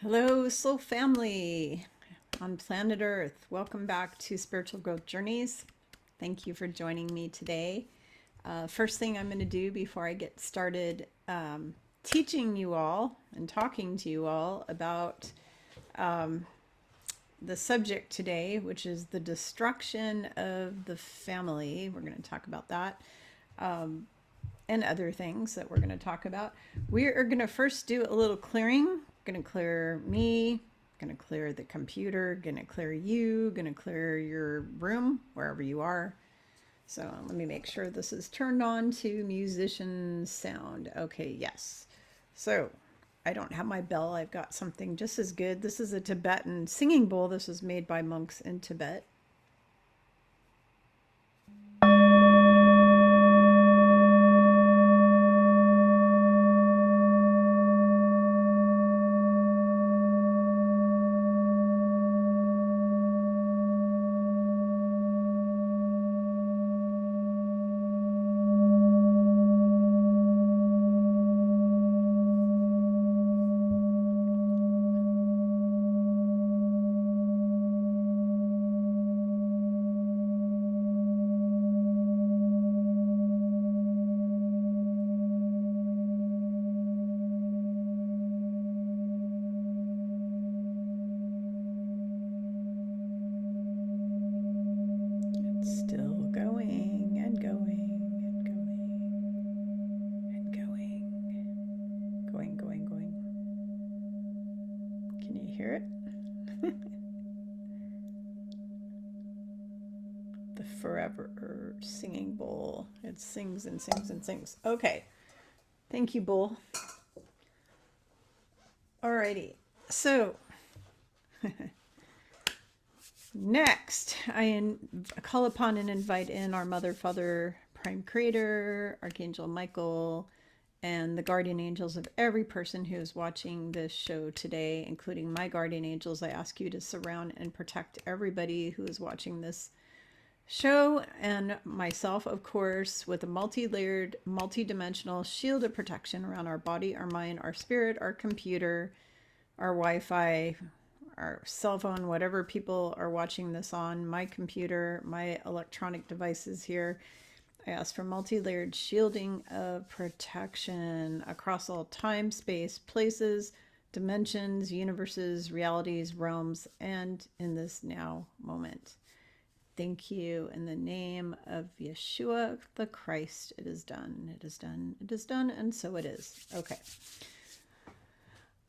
Hello, soul family on planet Earth. Welcome back to Spiritual Growth Journeys. Thank you for joining me today. First thing I'm going to do before I get started teaching you all and talking to you all about the subject today, which is the destruction of the family. We're going to talk about that. And other things that we're going to talk about. We are going to first do a little clearing. Going to clear me, going to clear the computer, going to clear you, going to clear your room, wherever you are. So let me make sure this is turned on to musician sound. Okay, yes. So I don't have my bell. I've got something just as good. This is a Tibetan singing bowl. This was made by monks in Tibet. Still going and going and going and going. Can you hear it? The forever singing bowl. It sings and sings and sings. Okay. Thank you, bowl. Alrighty. So next, I call upon and invite in our Mother, Father, Prime Creator, Archangel Michael, and the guardian angels of every person who is watching this show today, including my guardian angels. I ask you to surround and protect everybody who is watching this show, and myself, of course, with a multi-layered, multi-dimensional shield of protection around our body, our mind, our spirit, our computer, our Wi-Fi, our cell phone, whatever people are watching this on, my computer, my electronic devices here. I ask for multi-layered shielding of protection across all time, space, places, dimensions, universes, realities, realms, and in this now moment. Thank you in the name of Yeshua the Christ. It is done. It is done. It is done. And so it is. Okay.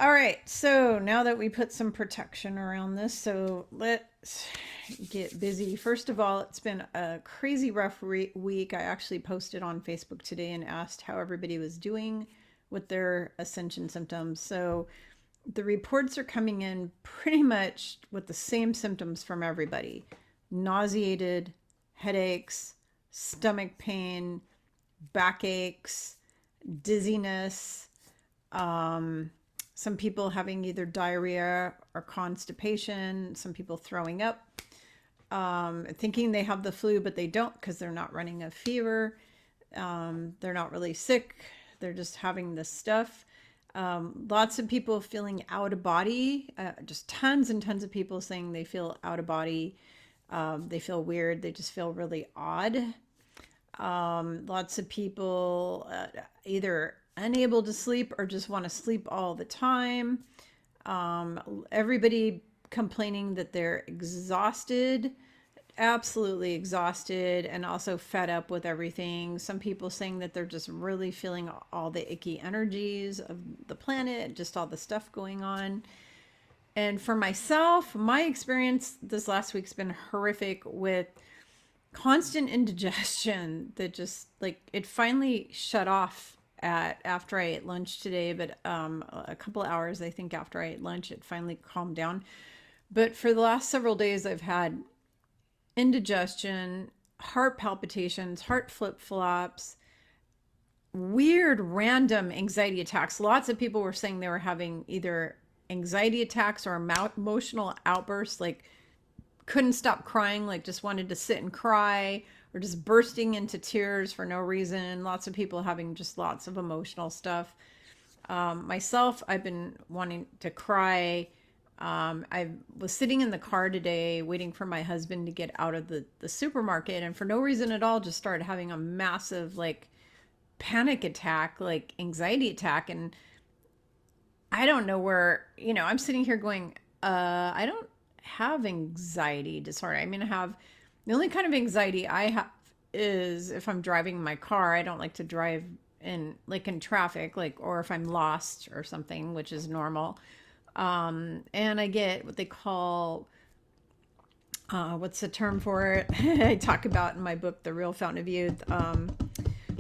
All right, so now that we put some protection around this, so let's get busy. First of all, it's been a crazy rough week. I actually posted on Facebook today and asked how everybody was doing with their Ascension symptoms. So the reports are coming in pretty much with the same symptoms from everybody. Nauseated, headaches, stomach pain, backaches, dizziness, some people having either diarrhea or constipation, some people throwing up, thinking they have the flu, but they don't because they're not running a fever. They're not really sick. They're just having this stuff. Lots of people feeling out of body, just tons and tons of people saying they feel out of body. They feel weird. They just feel really odd. Lots of people either unable to sleep or just want to sleep all the time. Everybody complaining that they're exhausted, absolutely exhausted, and also fed up with everything. Some people saying that they're just really feeling all the icky energies of the planet, just all the stuff going on. And for myself, my experience this last week's been horrific with constant indigestion that just like it finally shut off after I ate lunch today, but a couple of hours, I think, after I ate lunch, it finally calmed down. But for the last several days, I've had indigestion, heart palpitations, heart flip-flops, weird random anxiety attacks. Lots of people were saying they were having either anxiety attacks or emotional outbursts, like couldn't stop crying, like just wanted to sit and cry, or just bursting into tears for no reason. Lots of people having just lots of emotional stuff. Myself, I've been wanting to cry. I was sitting in the car today waiting for my husband to get out of the supermarket, and for no reason at all, just started having a massive like panic attack, like anxiety attack. And I don't know where, I'm sitting here going, I don't have anxiety disorder. I mean, I have the only kind of anxiety I have is if I'm driving my car. I don't like to drive in traffic, like, or if I'm lost or something, which is normal. And I get what they call, what's the term for it? I talk about in my book, The Real Fountain of Youth.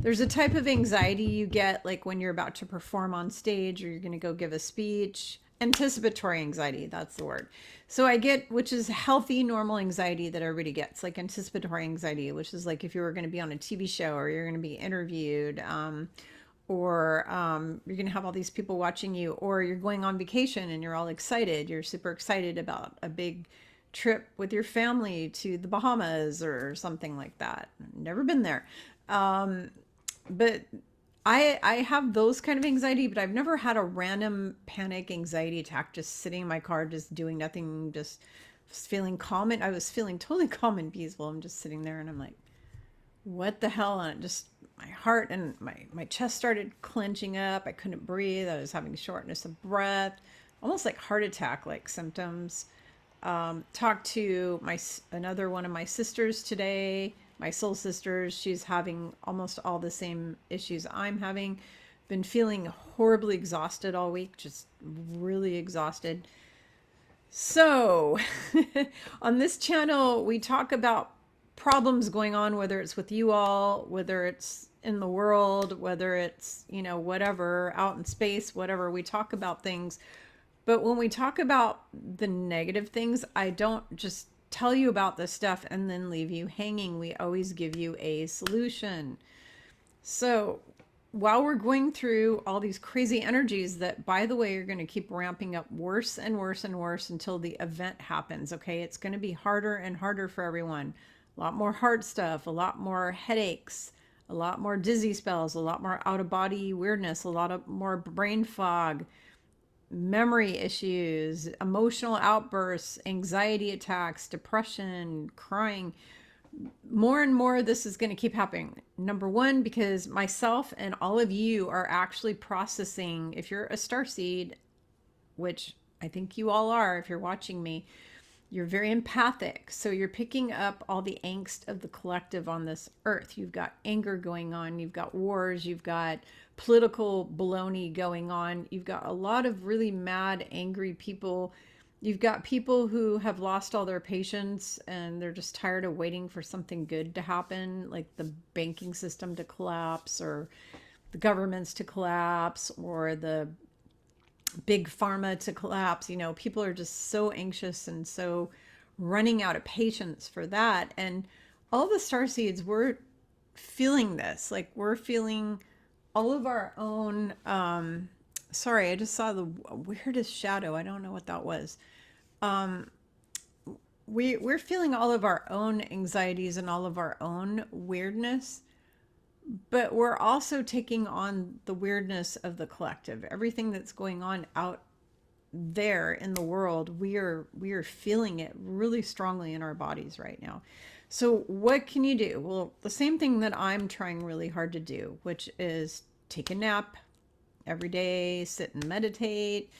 There's a type of anxiety you get like when you're about to perform on stage or you're going to go give a speech. Anticipatory anxiety, that's the word. So I get, which is healthy, normal anxiety that everybody gets, like anticipatory anxiety, which is like if you were going to be on a TV show or you're going to be interviewed, or you're going to have all these people watching you, or you're going on vacation and you're all excited. You're super excited about a big trip with your family to the Bahamas or something like that. Never been there. But I have those kind of anxiety, but I've never had a random panic anxiety attack just sitting in my car, just doing nothing, just feeling calm. And I was feeling totally calm and peaceful. I'm just sitting there and I'm like, what the hell? And it just, my heart and my chest started clenching up. I couldn't breathe. I was having shortness of breath, almost like heart attack like symptoms. Talked to another one of my sisters today, my soul sisters. She's having almost all the same issues I'm having. Been feeling horribly exhausted all week, just really exhausted. So on this channel, we talk about problems going on, whether it's with you all, whether it's in the world, whether it's, whatever, out in space, whatever. We talk about things. But when we talk about the negative things, I don't just tell you about this stuff and then leave you hanging. We always give you a solution. So while we're going through all these crazy energies that, by the way, are going to keep ramping up worse and worse and worse until the event happens, okay? It's going to be harder and harder for everyone. A lot more heart stuff, a lot more headaches, a lot more dizzy spells, a lot more out-of-body weirdness, a lot of more brain fog, memory issues, emotional outbursts, anxiety attacks, depression, crying. More and more this is going to keep happening. Number one, because myself and all of you are actually processing, if you're a starseed, which I think you all are if you're watching me, you're very empathic. So you're picking up all the angst of the collective on this earth. You've got anger going on. You've got wars. You've got political baloney going on. You've got a lot of really mad, angry people. You've got people who have lost all their patience and they're just tired of waiting for something good to happen, like the banking system to collapse or the governments to collapse or the big pharma to collapse. People are just so anxious and so running out of patience for that. And all the starseeds, we're feeling this. Like we're feeling all of our own, sorry, I just saw the weirdest shadow. I don't know what that was. We're feeling all of our own anxieties and all of our own weirdness, but we're also taking on the weirdness of the collective. Everything that's going on out there in the world, we are feeling it really strongly in our bodies right now. So what can you do? Well, the same thing that I'm trying really hard to do, which is take a nap every day, sit and meditate,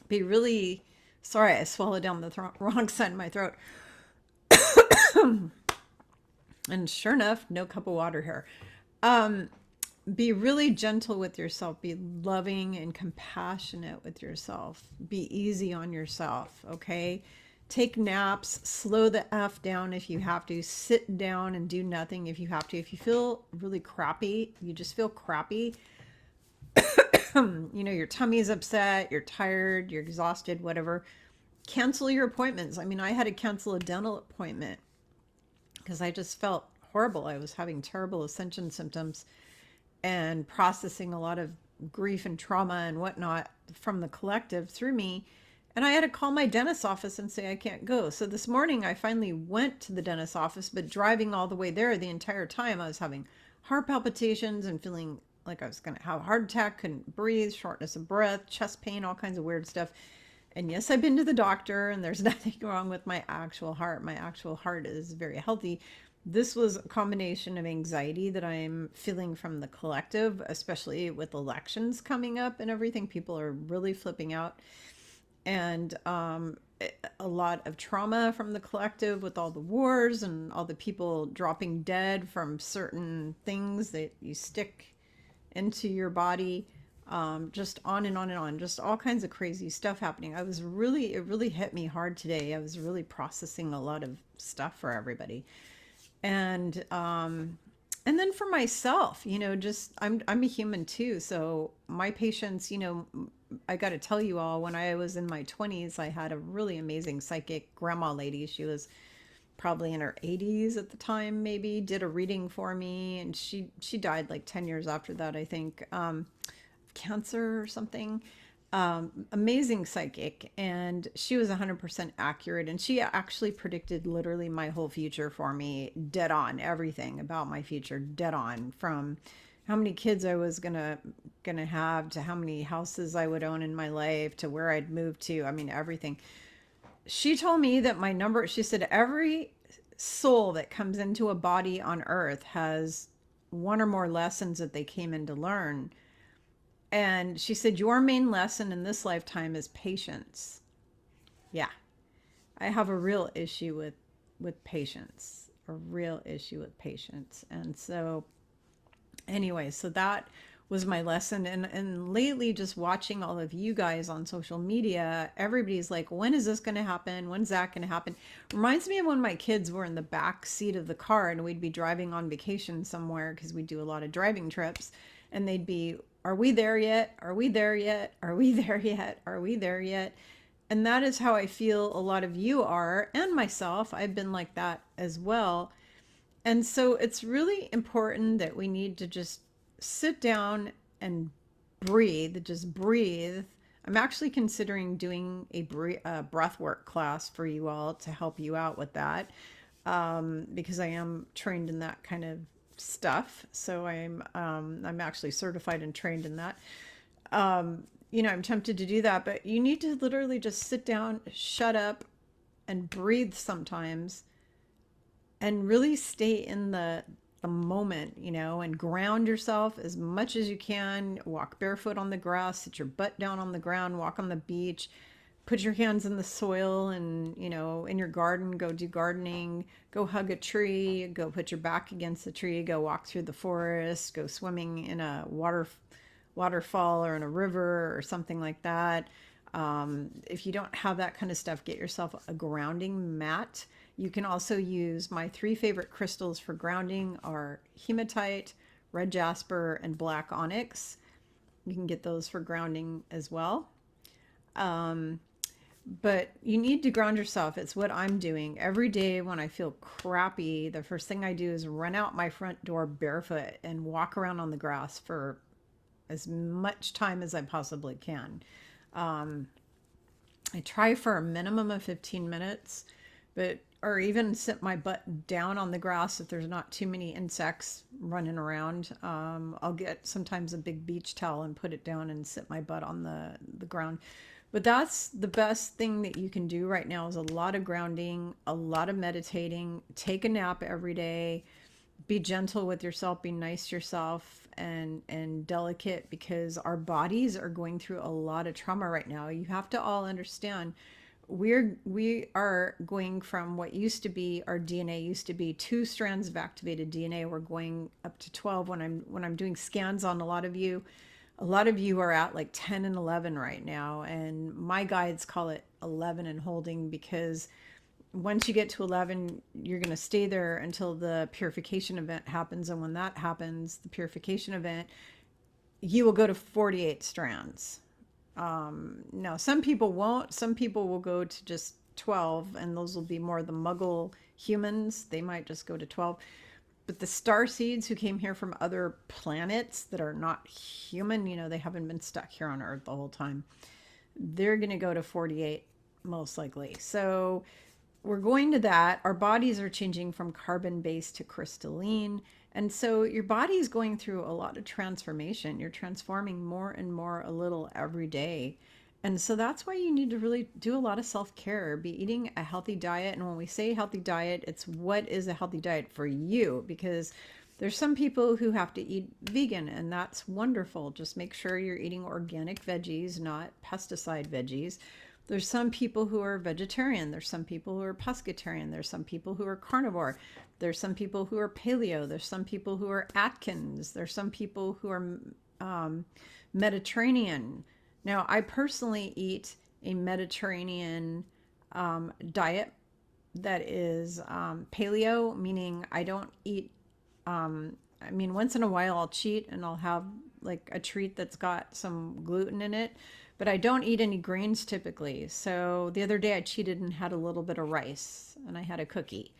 be really, sorry, I swallowed down the wrong side of my throat. And sure enough, no cup of water here. Be really gentle with yourself. Be loving and compassionate with yourself. Be easy on yourself, okay? Take naps. Slow the F down if you have to. Sit down and do nothing if you have to. If you feel really crappy, you just feel crappy. Your tummy is upset, you're tired, you're exhausted, whatever. Cancel your appointments. I mean, I had to cancel a dental appointment because I just felt horrible. I was having terrible Ascension symptoms and processing a lot of grief and trauma and whatnot from the collective through me. And I had to call my dentist's office and say I can't go. So this morning I finally went to the dentist's office, but driving all the way there the entire time I was having heart palpitations and feeling like I was going to have a heart attack, couldn't breathe, shortness of breath, chest pain, all kinds of weird stuff. And yes, I've been to the doctor and there's nothing wrong with my actual heart. My actual heart is very healthy. This was a combination of anxiety that I'm feeling from the collective, especially with elections coming up and everything. People are really flipping out. And a lot of trauma from the collective with all the wars and all the people dropping dead from certain things that you stick into your body. Just on and on and on, just all kinds of crazy stuff happening. It really hit me hard today. I was really processing a lot of stuff for everybody. And then for myself, just I'm a human too. So my patients, I got to tell you all, when I was in my 20s, I had a really amazing psychic grandma lady. She was probably in her 80s at the time, maybe, did a reading for me, and she died like 10 years after that, I think. Cancer or something. Amazing psychic, and she was 100% accurate, and she actually predicted literally my whole future for me, dead on. Everything about my future, dead on, from how many kids I was gonna have, to how many houses I would own in my life, to where I'd move to. I mean, everything. She told me that my number, she said, every soul that comes into a body on earth has one or more lessons that they came in to learn. And she said, your main lesson in this lifetime is patience. Yeah, I have a real issue with patience, a real issue with patience. And so anyway, so that was my lesson. And lately, just watching all of you guys on social media, everybody's like, when is this going to happen? When's that going to happen? Reminds me of when my kids were in the back seat of the car and we'd be driving on vacation somewhere, because we do a lot of driving trips, and they'd be, are we there yet? Are we there yet? Are we there yet? Are we there yet? And that is how I feel a lot of you are, and myself. I've been like that as well. And so it's really important that we need to just sit down and breathe, just breathe. I'm actually considering doing a breath work class for you all to help you out with that, because I am trained in that kind of stuff. So I'm actually certified and trained in that. I'm tempted to do that, but you need to literally just sit down, shut up, and breathe sometimes, and really stay in the moment, and ground yourself as much as you can. Walk barefoot on the grass, sit your butt down on the ground, walk on the beach, put your hands in the soil, and, in your garden, go do gardening, go hug a tree, go put your back against the tree, go walk through the forest, go swimming in a waterfall or in a river or something like that. If you don't have that kind of stuff, get yourself a grounding mat. You can also use my 3 favorite crystals for grounding are hematite, red jasper, and black onyx. You can get those for grounding as well. But you need to ground yourself. It's what I'm doing every day. When I feel crappy, the first thing I do is run out my front door barefoot and walk around on the grass for as much time as I possibly can. I try for a minimum of 15 minutes, or even sit my butt down on the grass if there's not too many insects running around. I'll get sometimes a big beach towel and put it down and sit my butt on the ground. But that's the best thing that you can do right now, is a lot of grounding, a lot of meditating, take a nap every day, be gentle with yourself, be nice to yourself, and delicate, because our bodies are going through a lot of trauma right now. You have to all understand, we are going from what used to be, our DNA used to be 2 strands of activated DNA. We're going up to 12 when I'm doing scans on a lot of you. A lot of you are at like 10 and 11 right now, and my guides call it 11 and holding, because once you get to 11, you're going to stay there until the purification event happens. And when that happens, the purification event, you will go to 48 strands. Now, some people won't. Some people will go to just 12, and those will be more the muggle humans. They might just go to 12. But the star seeds who came here from other planets that are not human, they haven't been stuck here on Earth the whole time, they're going to go to 48 most likely. So we're going to that. Our bodies are changing from carbon-based to crystalline. And so your body is going through a lot of transformation. You're transforming more and more a little every day. And so that's why you need to really do a lot of self-care, be eating a healthy diet. And when we say healthy diet, it's what is a healthy diet for you? Because there's some people who have to eat vegan, and that's wonderful. Just make sure you're eating organic veggies, not pesticide veggies. There's some people who are vegetarian. There's some people who are pescatarian. There's some people who are carnivore. There's some people who are paleo. There's some people who are Atkins. There's some people who are Mediterranean. Now, I personally eat a Mediterranean diet that is paleo, meaning I don't eat, once in a while I'll cheat and I'll have like a treat that's got some gluten in it, but I don't eat any grains typically. So the other day I cheated and had a little bit of rice and I had a cookie.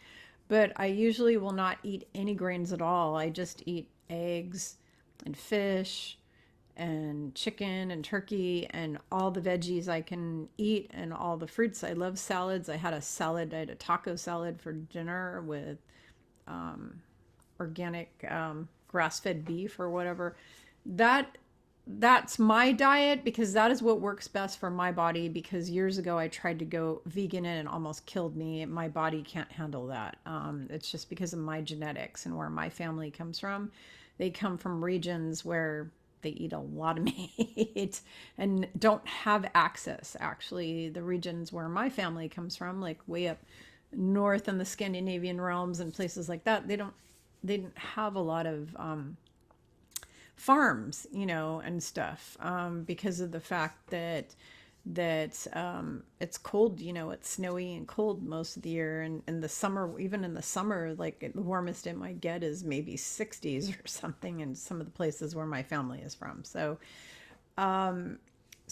But I usually will not eat any grains at all. I just eat eggs and fish and chicken and turkey and all the veggies I can eat and all the fruits. I love salads. I had a taco salad for dinner with organic grass-fed beef or whatever. That's my diet because that is what works best for my body, because years ago I tried to go vegan and it almost killed me. My body can't handle that. It's just because of my genetics and where my family comes from. They come from regions where they eat a lot of meat and don't have access. Actually, the regions where my family comes from, like way up north in the Scandinavian realms and places like that, they didn't have a lot of farms, and stuff, because of the fact that it's cold, it's snowy and cold most of the year. And in the summer, even in the summer, like the warmest it might get is maybe 60s or something in some of the places where my family is from. So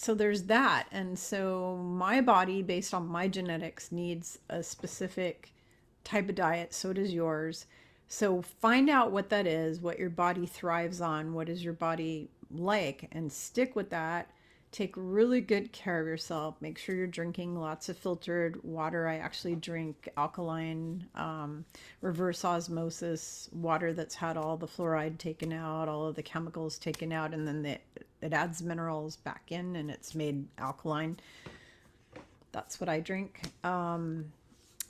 there's that. And so my body, based on my genetics, needs a specific type of diet. So does yours. So find out what that is, what your body thrives on, what is your body like, and stick with that. Take really good care of yourself. Make sure you're drinking lots of filtered water. I actually drink alkaline, reverse osmosis water that's had all the fluoride taken out, all of the chemicals taken out, and then it adds minerals back in and it's made alkaline. That's what I drink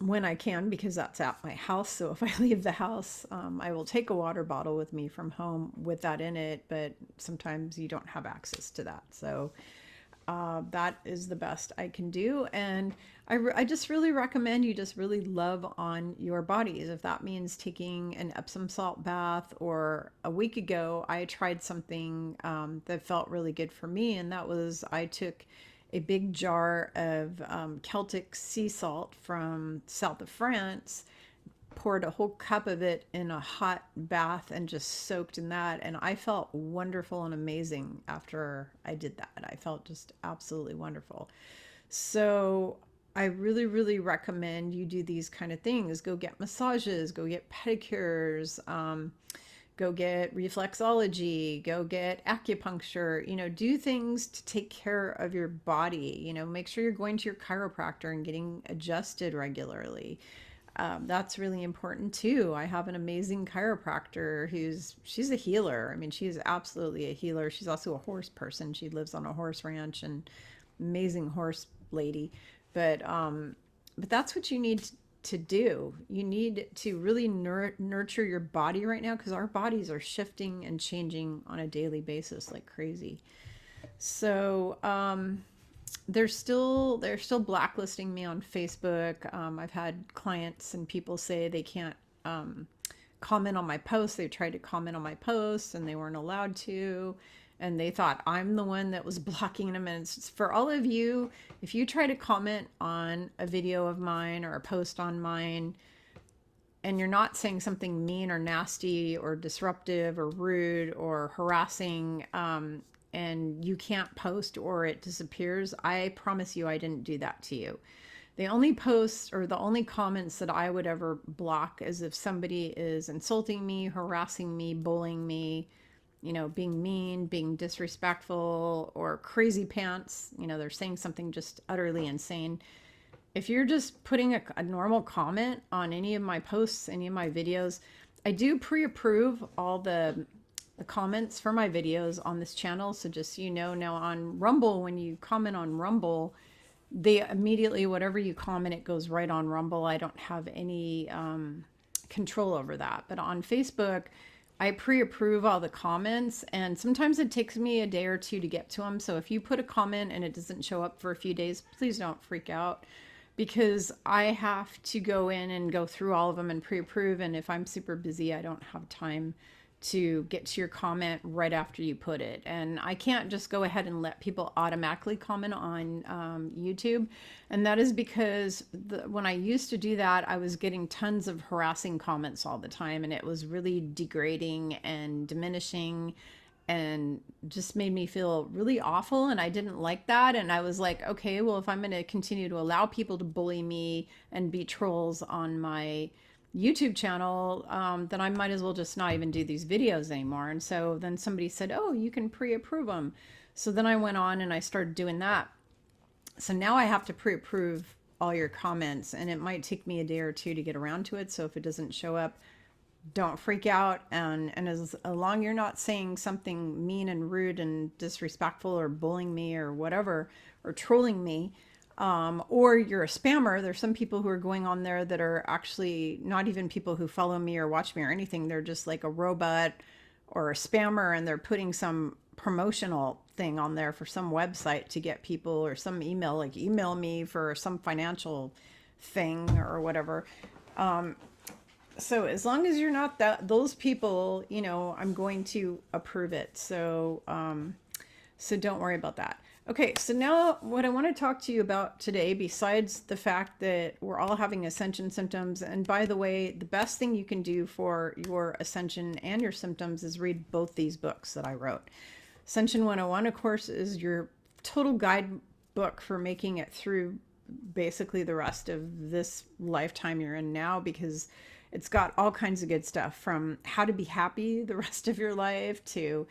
when I can, because that's at my house. So if I leave the house, I will take a water bottle with me from home with that in it, but sometimes you don't have access to that. So that is the best I can do. And I just really recommend you just really love on your bodies. If that means taking an Epsom salt bath, or a week ago, I tried something that felt really good for me. And that was, I took a big jar of Celtic sea salt from south of France, poured a whole cup of it in a hot bath and just soaked in that. And I felt wonderful and amazing after I did that. I felt just absolutely wonderful. So I really, really recommend you do these kind of things. Go get massages, go get pedicures, go get reflexology, go get acupuncture, do things to take care of your body, make sure you're going to your chiropractor and getting adjusted regularly. That's really important too. I have an amazing chiropractor she's a healer. She is absolutely a healer. She's also a horse person. She lives on a horse ranch, and amazing horse lady. But that's what you need to do. You need to really nurture your body right now, because our bodies are shifting and changing on a daily basis like crazy. So they're still blacklisting me on Facebook. I've had clients and people say they can't comment on my posts. They tried to comment on my posts and they weren't allowed to. And they thought I'm the one that was blocking them. And it's for all of you, if you try to comment on a video of mine or a post on mine, and you're not saying something mean or nasty or disruptive or rude or harassing, and you can't post or it disappears, I promise you I didn't do that to you. The only posts or the only comments that I would ever block is if somebody is insulting me, harassing me, bullying me, being mean, being disrespectful, or crazy pants. They're saying something just utterly insane. If you're just putting a normal comment on any of my posts, any of my videos, I do pre-approve all the comments for my videos on this channel. So just so you know, now on Rumble, when you comment on Rumble, they immediately, whatever you comment, it goes right on Rumble. I don't have any control over that. But on Facebook, I pre-approve all the comments, and sometimes it takes me a day or two to get to them. So if you put a comment and it doesn't show up for a few days, please don't freak out, because I have to go in and go through all of them and pre-approve. And if I'm super busy, I don't have time to get to your comment right after you put it. And I can't just go ahead and let people automatically comment on YouTube. And that is because when I used to do that, I was getting tons of harassing comments all the time. And it was really degrading and diminishing and just made me feel really awful. And I didn't like that. And I was like, okay, well, if I'm going to continue to allow people to bully me and be trolls on my YouTube channel, then I might as well just not even do these videos anymore. And so then somebody said, oh, you can pre-approve them. So then I went on and I started doing that. So now I have to pre-approve all your comments, and it might take me a day or two to get around to it. So if it doesn't show up, don't freak out. And as long as you're not saying something mean and rude and disrespectful or bullying me or whatever, or trolling me, or you're a spammer. There's some people who are going on there that are actually not even people who follow me or watch me or anything. They're just like a robot or a spammer, and they're putting some promotional thing on there for some website to get people, or some email, like email me for some financial thing or whatever. So as long as you're not those people, you know, I'm going to approve it. So, so don't worry about that. Okay, so now what I want to talk to you about today, besides the fact that we're all having ascension symptoms, and by the way, the best thing you can do for your ascension and your symptoms is read both these books that I wrote. Ascension 101, of course, is your total guidebook for making it through basically the rest of this lifetime you're in now, because it's got all kinds of good stuff, from how to be happy the rest of your life to,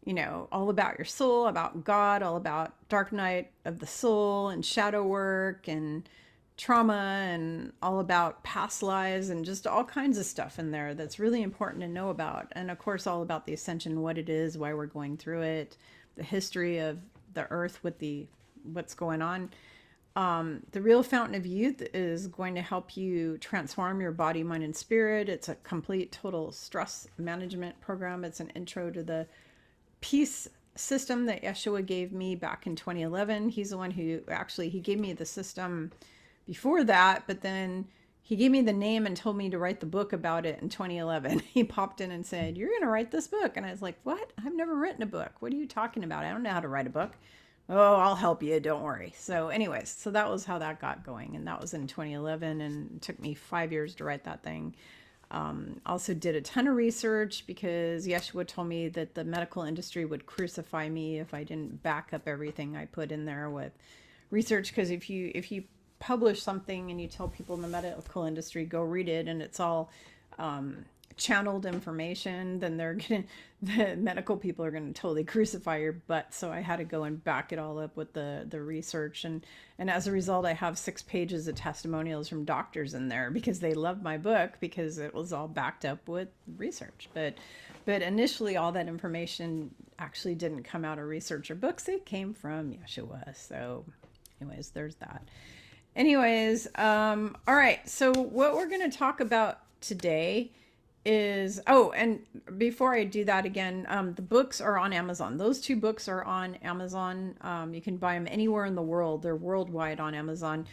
you know, all about your soul, about God, all about dark night of the soul and shadow work and trauma, and all about past lives, and just all kinds of stuff in there that's really important to know about. And of course, all about the ascension, what it is, why we're going through it, the history of the earth with what's going on. The Real Fountain of Youth is going to help you transform your body, mind, and spirit. It's a complete total stress management program. It's an intro to the peace system that Yeshua gave me back in 2011. He's the one who actually, he gave me the system before that, but then he gave me the name and told me to write the book about it in 2011. He popped in and said, you're going to write this book. And I was like, what? I've never written a book. What are you talking about? I don't know how to write a book. Oh, I'll help you. Don't worry. So anyways, so that was how that got going. And that was in 2011, and it took me 5 years to write that thing. Also did a ton of research, because Yeshua told me that the medical industry would crucify me if I didn't back up everything I put in there with research. Because if you publish something and you tell people in the medical industry, go read it, and it's all channeled information, then the medical people are going to totally crucify your butt. So I had to go and back it all up with the research, and as a result, I have 6 pages of testimonials from doctors in there, because they loved my book because it was all backed up with research. But initially, all that information actually didn't come out of research or books. It came from Yeshua. So anyways, there's that. Anyways, all right. So what we're going to talk about today is, oh, and before I do that again, the books are on Amazon. Those 2 books are on Amazon. You can buy them anywhere in the world. They're worldwide on Amazon.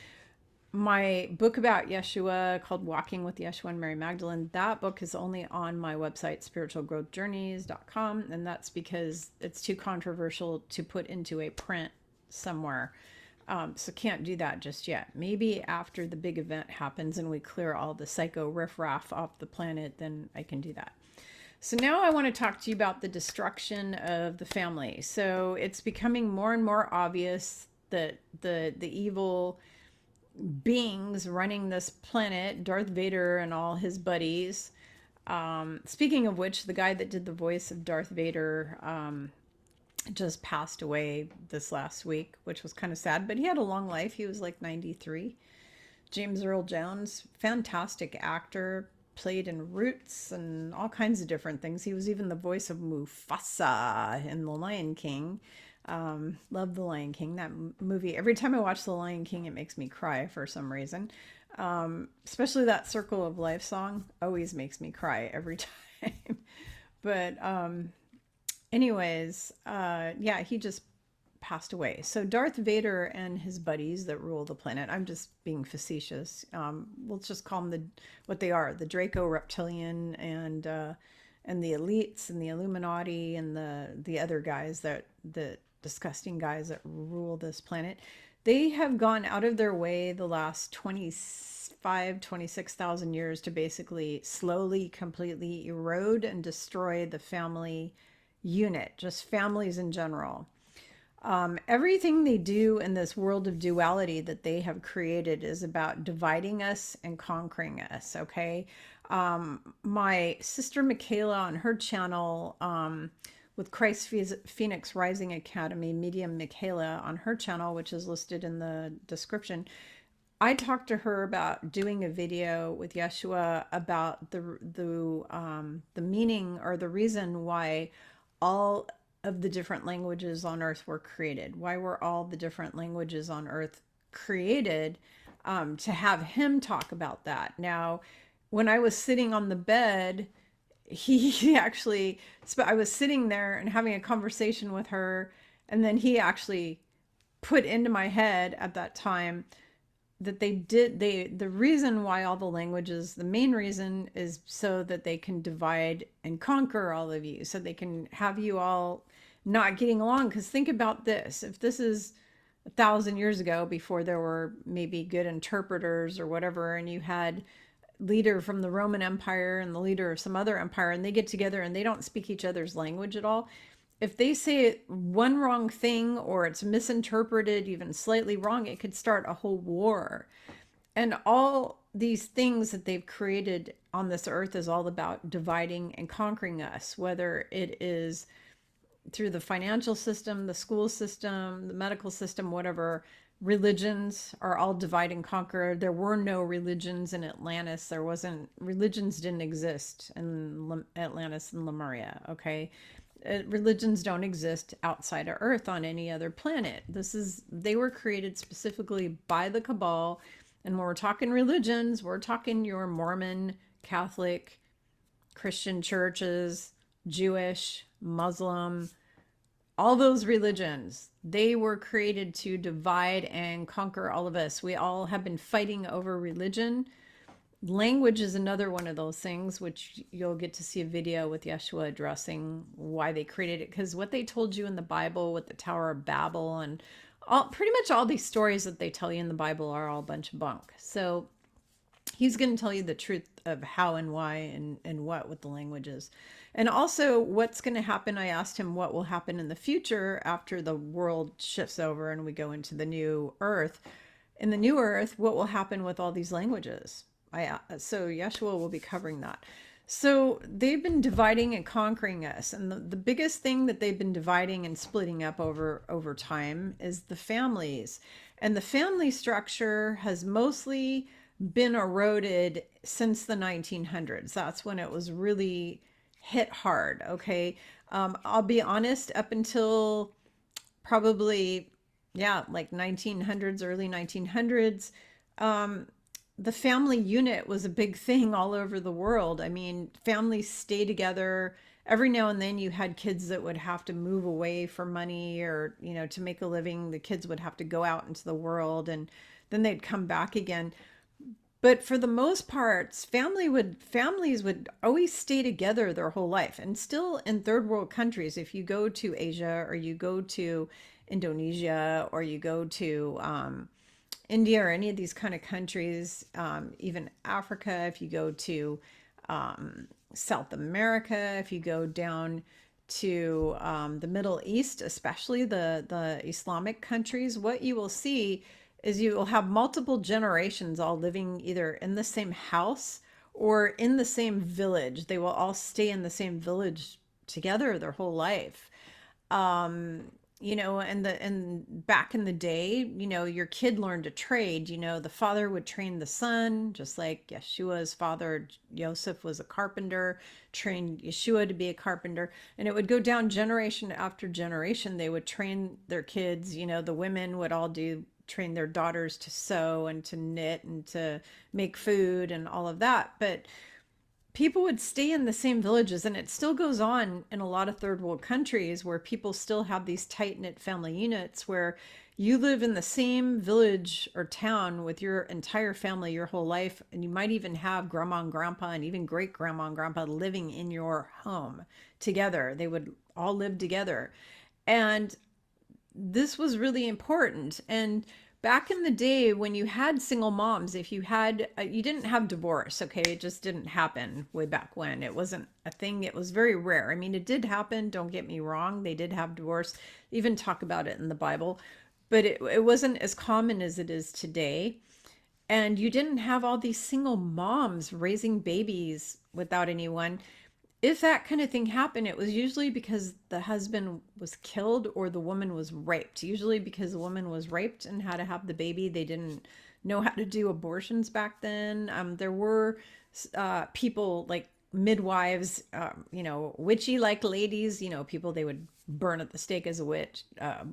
My book about Yeshua, called Walking with Yeshua and Mary Magdalene, that book is only on my website, spiritualgrowthjourneys.com. And that's because it's too controversial to put into a print somewhere. So can't do that just yet. Maybe after the big event happens and we clear all the psycho riffraff off the planet, then I can do that. So now I want to talk to you about the destruction of the family. So it's becoming more and more obvious that the evil beings running this planet, Darth Vader and all his buddies. Speaking of which, the guy that did the voice of Darth Vader, just passed away this last week, which was kind of sad, but he had a long life. He was like 93. James Earl Jones, fantastic actor, played in Roots and all kinds of different things. He was even the voice of Mufasa in The Lion King. Love The Lion King. That movie, every time I watch The Lion King, it makes me cry for some reason. Especially that Circle of Life song always makes me cry every time. But anyways, yeah, he just passed away. So Darth Vader and his buddies that rule the planet, I'm just being facetious. We'll just call them what they are, the Draco Reptilian and the elites and the Illuminati and the other guys the disgusting guys that rule this planet. They have gone out of their way the last 26,000 years to basically slowly, completely erode and destroy the family unit, just families in general. Everything they do in this world of duality that they have created is about dividing us and conquering us. Okay. My sister Michaela on her channel, with Christ Phoenix Rising Academy, Medium Michaela on her channel, which is listed in the description. I talked to her about doing a video with Yeshua about the meaning or the reason why all of the different languages on earth were created. Why were all the different languages on earth created? To have him talk about that. Now, when I was sitting on the bed, he actually, I was sitting there and having a conversation with her, and then he actually put into my head at that time that the reason why all the languages, the main reason is so that they can divide and conquer all of you, so they can have you all not getting along. Because think about this, if this is 1,000 years ago, before there were maybe good interpreters or whatever, and you had leader from the Roman Empire and the leader of some other empire, and they get together and they don't speak each other's language at all. If they say one wrong thing or it's misinterpreted even slightly wrong, it could start a whole war. And all these things that they've created on this earth is all about dividing and conquering us, whether it is through the financial system, the school system, the medical system, whatever. Religions are all divide and conquer. There were no religions in Atlantis. Religions didn't exist in Atlantis and Lemuria, okay? Religions don't exist outside of Earth on any other planet. They were created specifically by the Cabal. And when we're talking religions, we're talking your Mormon, Catholic, Christian churches, Jewish, Muslim, all those religions. They were created to divide and conquer all of us. We all have been fighting over religion. Language is another one of those things, which you'll get to see a video with Yeshua addressing why they created it. Because what they told you in the Bible with the Tower of Babel and pretty much all these stories that they tell you in the Bible are all a bunch of bunk. So he's going to tell you the truth of how and why and what with the languages. And also what's going to happen. I asked him what will happen in the future after the world shifts over and we go into the new earth. In the new earth, what will happen with all these languages? So Yeshua will be covering that. So they've been dividing and conquering us. And the biggest thing that they've been dividing and splitting up over time is the families. And the family structure has mostly been eroded since the 1900s. That's when it was really hit hard. Okay. I'll be honest, up until probably, like 1900s, early 1900s, the family unit was a big thing all over the world. I mean, families stay together. Every now and then you had kids that would have to move away for money or, to make a living. The kids would have to go out into the world and then they'd come back again. But for the most part, families would always stay together their whole life. And still in third world countries, if you go to Asia or you go to Indonesia or you go to India or any of these kind of countries, even Africa, if you go to South America, if you go down to the Middle East, especially the Islamic countries, what you will see is you will have multiple generations all living either in the same house or in the same village. They will all stay in the same village together their whole life. and back in the day, your kid learned a trade. The father would train the son, just like Yeshua's father Joseph was a carpenter, trained Yeshua to be a carpenter, and it would go down generation after generation. They would train their kids. The women would all train their daughters to sew and to knit and to make food and all of that. But people would stay in the same villages, and it still goes on in a lot of third world countries where people still have these tight-knit family units where you live in the same village or town with your entire family your whole life, and you might even have grandma and grandpa and even great grandma and grandpa living in your home together. They would all live together, and this was really important. And back in the day when you had single moms, if you had you didn't have divorce, okay, it just didn't happen way back when. It wasn't a thing. It was very rare. I mean, it did happen, don't get me wrong, they did have divorce, even talk about it in the Bible, but it wasn't as common as it is today. And you didn't have all these single moms raising babies without anyone. If that kind of thing happened, it was usually because the husband was killed or the woman was raped. Usually because the woman was raped and had to have the baby. They didn't know how to do abortions back then. There were people like midwives, witchy like ladies, people they would burn at the stake as a witch,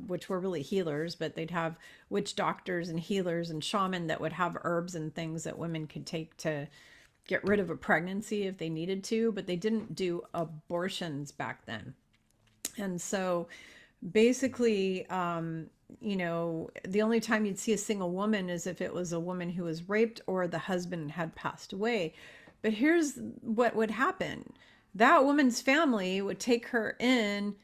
which were really healers, but they'd have witch doctors and healers and shaman that would have herbs and things that women could take to get rid of a pregnancy if they needed to, but they didn't do abortions back then. And so basically, the only time you'd see a single woman is if it was a woman who was raped or the husband had passed away. But here's what would happen. That woman's family would take her in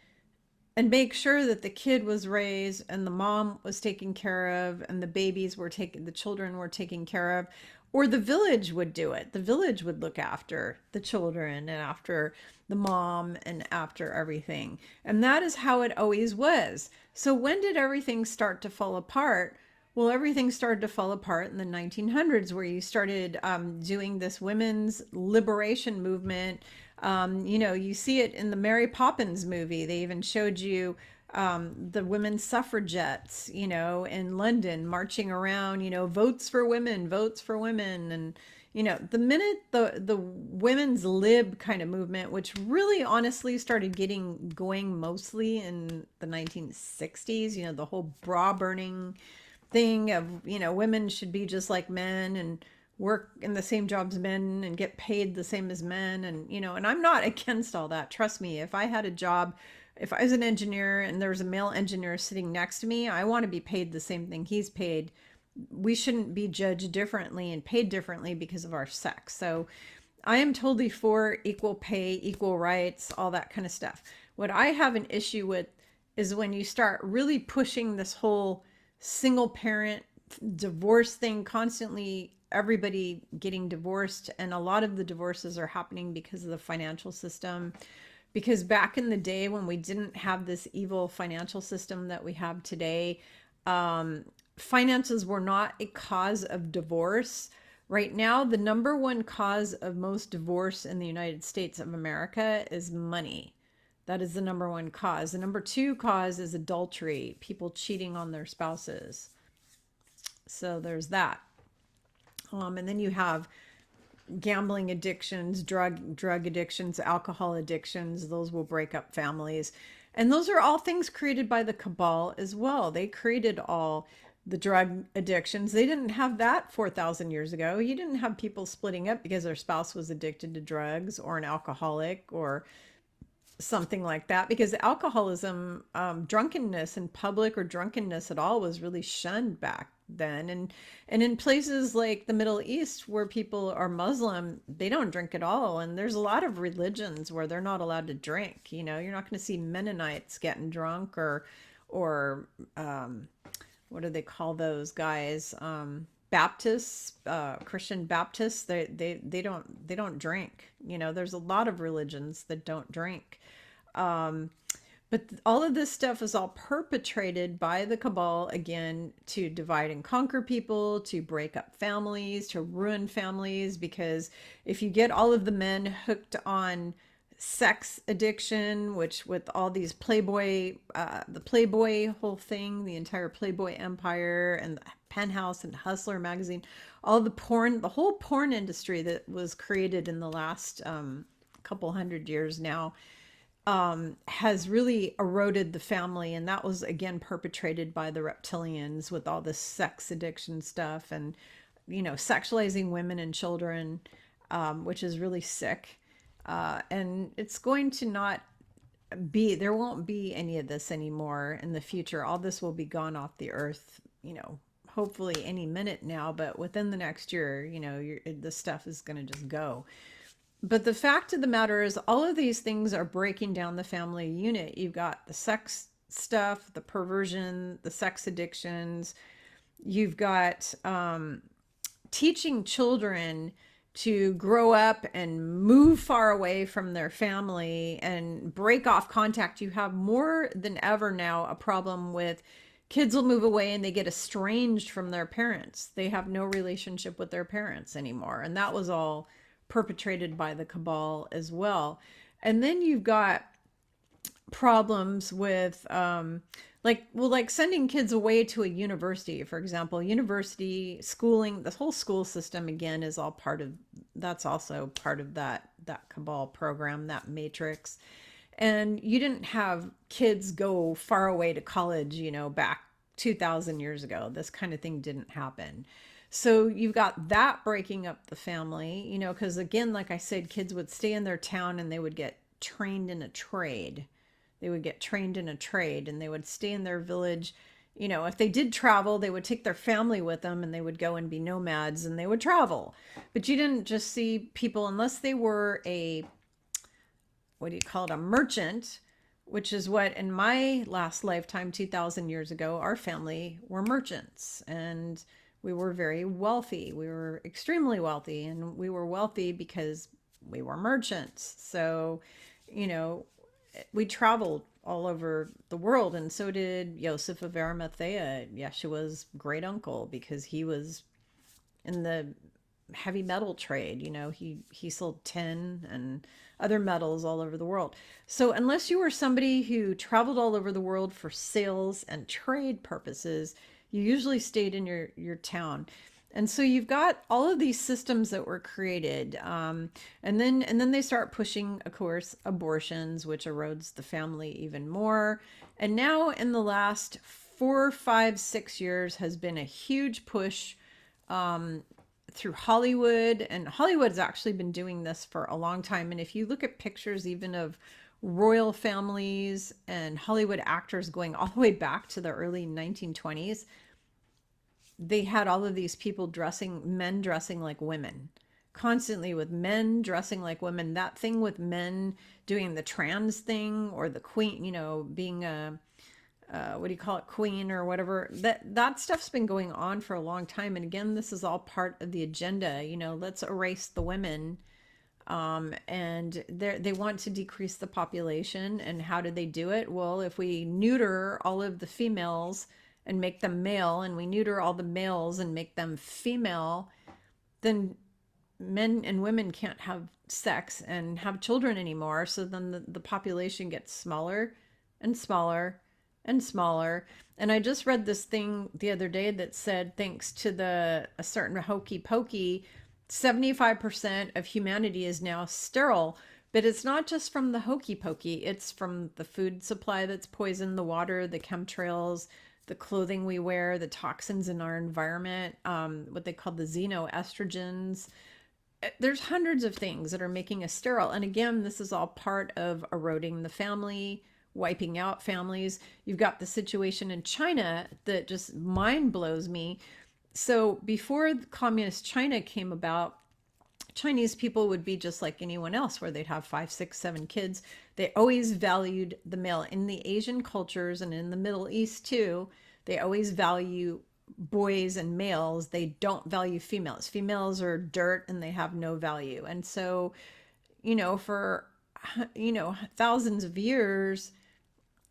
and make sure that the kid was raised and the mom was taken care of and the children were taken care of. Or the village would do it. The village would look after the children and after the mom and after everything. And that is how it always was. So when did everything start to fall apart? Well, everything started to fall apart in the 1900s, where you started doing this women's liberation movement. You see it in the Mary Poppins movie. They even showed you the women's suffragettes, in London marching around, votes for women, votes for women. And, the minute the women's lib kind of movement, which really honestly started getting going mostly in the 1960s, the whole bra burning thing of, women should be just like men and work in the same jobs men and get paid the same as men. And, and I'm not against all that. Trust me, if I had a job, if I was an engineer and there was a male engineer sitting next to me, I want to be paid the same thing he's paid. We shouldn't be judged differently and paid differently because of our sex. So I am totally for equal pay, equal rights, all that kind of stuff. What I have an issue with is when you start really pushing this whole single parent divorce thing, constantly everybody getting divorced. And a lot of the divorces are happening because of the financial system. Because back in the day when we didn't have this evil financial system that we have today, finances were not a cause of divorce. Right now, the number one cause of most divorce in the United States of America is money. That is the number one cause. The number two cause is adultery, people cheating on their spouses. So there's that. And then you have gambling addictions, drug addictions, alcohol addictions. Those will break up families. And those are all things created by the cabal as well. They created all the drug addictions. They didn't have that 4,000 years ago. You didn't have people splitting up because their spouse was addicted to drugs or an alcoholic or something like that, because alcoholism, drunkenness in public or drunkenness at all was really shunned back then. And in places like the Middle East where people are Muslim, they don't drink at all. And there's a lot of religions where they're not allowed to drink. You're not going to see Mennonites getting drunk or what do they call those guys? Baptists, Christian Baptists, they don't drink. There's a lot of religions that don't drink. But all of this stuff is all perpetrated by the cabal, again, to divide and conquer people, to break up families, to ruin families. Because if you get all of the men hooked on sex addiction, which with all these Playboy, the Playboy whole thing, the entire Playboy empire and the Penthouse and Hustler magazine, all the porn, the whole porn industry that was created in the last couple hundred years now, has really eroded the family. And that was, again, perpetrated by the reptilians with all this sex addiction stuff and, sexualizing women and children, which is really sick. And it's going to not be, there won't be any of this anymore in the future. All this will be gone off the earth, hopefully any minute now, but within the next year, the stuff is going to just go. But the fact of the matter is, all of these things are breaking down the family unit. You've got the sex stuff, the perversion, the sex addictions. You've got teaching children to grow up and move far away from their family and break off contact. You have more than ever now a problem with kids will move away and they get estranged from their parents. They have no relationship with their parents anymore. And that was all perpetrated by the cabal as well. And then you've got problems with like sending kids away to a university, for example. University schooling, this whole school system, again, is all part of, that's also part of that cabal program, that matrix. And you didn't have kids go far away to college, back 2,000 years ago. This kind of thing didn't happen. So you've got that breaking up the family, because again, like I said, kids would stay in their town and they would get trained in a trade. They would get trained in a trade and they would stay in their village. If they did travel, they would take their family with them and they would go and be nomads and they would travel. But you didn't just see people unless they were a merchant, which is what in my last lifetime, 2,000 years ago, our family were merchants and we were very wealthy. We were extremely wealthy, and we were wealthy because we were merchants. So, we traveled all over the world, and so did Joseph of Arimathea, Yeshua's great uncle, because he was in the heavy metal trade. He sold tin and other metals all over the world. So unless you were somebody who traveled all over the world for sales and trade purposes, you usually stayed in your town. And so you've got all of these systems that were created. And then they start pushing, of course, abortions, which erodes the family even more. And now in the last 4, 5, 6 years has been a huge push through Hollywood. And Hollywood's actually been doing this for a long time. And if you look at pictures even of royal families and Hollywood actors going all the way back to the early 1920s, they had all of these people men dressing like women, constantly with men dressing like women. That thing with men doing the trans thing, or the queen, being a, queen or whatever, that stuff's been going on for a long time. And again, this is all part of the agenda, let's erase the women. And they want to decrease the population. And how do they do it? Well, if we neuter all of the females and make them male, and we neuter all the males and make them female, then men and women can't have sex and have children anymore. So then the population gets smaller and smaller and smaller. And I just read this thing the other day that said, thanks to a certain hokey pokey, 75% of humanity is now sterile. But it's not just from the hokey pokey, it's from the food supply that's poisoned, the water, the chemtrails, the clothing we wear, the toxins in our environment, what they call the xenoestrogens. There's hundreds of things that are making us sterile. And again, this is all part of eroding the family, wiping out families. You've got the situation in China that just mind blows me. So before communist China came about, Chinese people would be just like anyone else, where they'd have 5, 6, 7 kids. They always valued the male. In the Asian cultures and in the Middle East too, they always value boys and males. They don't value females. Females are dirt and they have no value. And so, for, thousands of years,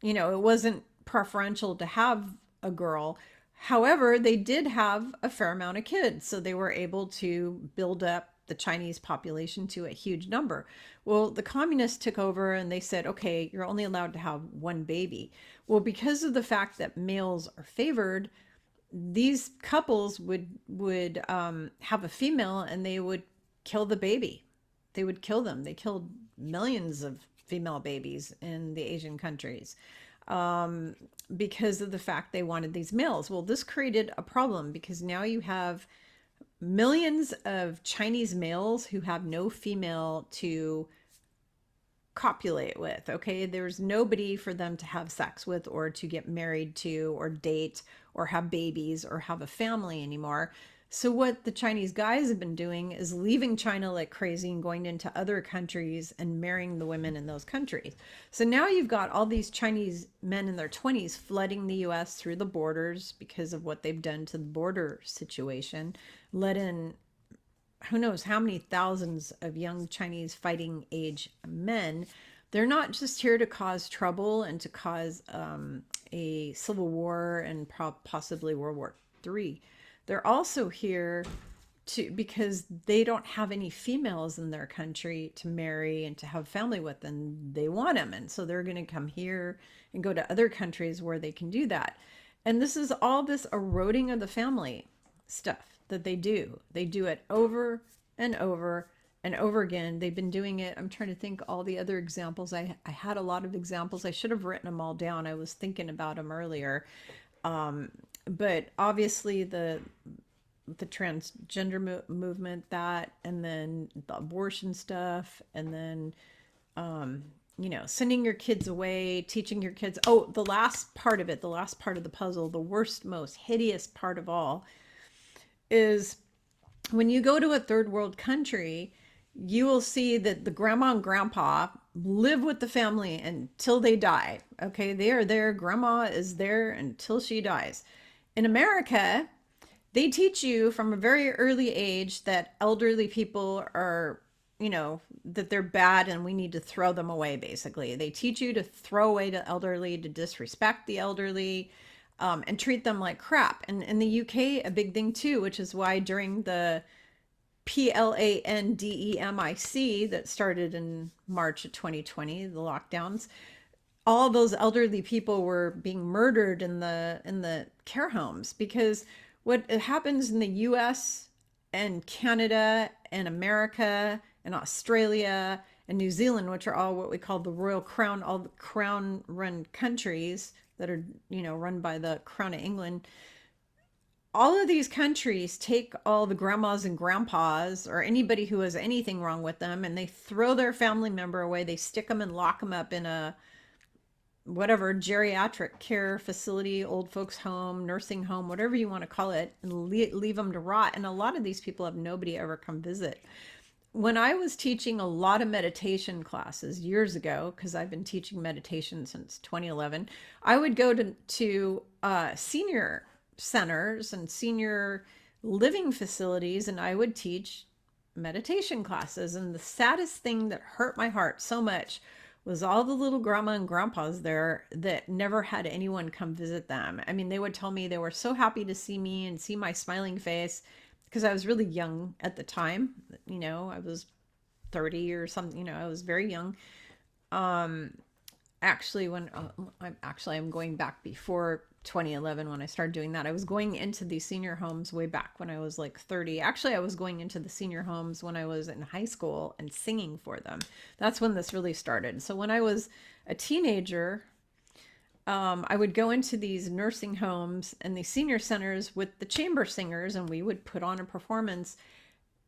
it wasn't preferential to have a girl. However, they did have a fair amount of kids. So they were able to build up the Chinese population to a huge number. Well, the communists took over and they said, okay, you're only allowed to have one baby. Well, because of the fact that males are favored, these couples would have a female and they would kill the baby. They would kill them. They killed millions of female babies in the Asian countries because of the fact they wanted these males. Well, this created a problem because now you have millions of Chinese males who have no female to copulate with. Okay, there's nobody for them to have sex with or to get married to or date or have babies or have a family anymore. So what the Chinese guys have been doing is leaving China like crazy and going into other countries and marrying the women in those countries. So now you've got all these Chinese men in their 20s flooding the US through the borders because of what they've done to the border situation, let in who knows how many thousands of young Chinese fighting age men. They're not just here to cause trouble and to cause a civil war and possibly World War III. They're also here because they don't have any females in their country to marry and to have family with, and they want them. And so they're going to come here and go to other countries where they can do that. And this is all this eroding of the family stuff that they do. They do it over and over and over again. They've been doing it. I'm trying to think all the other examples. I had a lot of examples. I should have written them all down. I was thinking about them earlier. But obviously the transgender movement, that, and then the abortion stuff, and then, sending your kids away, teaching your kids. Oh, the last part of it, the last part of the puzzle, the worst, most hideous part of all is when you go to a third world country, you will see that the grandma and grandpa live with the family until they die. Okay, they are there. Grandma is there until she dies. In America, they teach you from a very early age that elderly people are, that they're bad and we need to throw them away, basically. They teach you to throw away the elderly, to disrespect the elderly, and treat them like crap. And in the UK, a big thing too, which is why during the PLANDEMIC that started in March of 2020, the lockdowns, all those elderly people were being murdered in the care homes, because what happens in the US and Canada and America and Australia and New Zealand, which are all what we call the Royal Crown, all the crown run countries that are, run by the Crown of England. All of these countries take all the grandmas and grandpas or anybody who has anything wrong with them, and they throw their family member away. They stick them and lock them up in a whatever geriatric care facility, old folks home, nursing home, whatever you want to call it, and leave them to rot. And a lot of these people have nobody ever come visit. When I was teaching a lot of meditation classes years ago, because I've been teaching meditation since 2011, I would go to senior centers and senior living facilities, and I would teach meditation classes. And the saddest thing that hurt my heart so much was all the little grandma and grandpas there that never had anyone come visit them. I mean, they would tell me they were so happy to see me and see my smiling face, because I was really young at the time. I was 30 or something, I was very young. Actually, I'm going back before 2011 when I started doing that. I was going into these senior homes way back when I was like 30. Actually, I was going into the senior homes when I was in high school and singing for them. That's when this really started. So when I was a teenager, I would go into these nursing homes and these senior centers with the chamber singers, and we would put on a performance.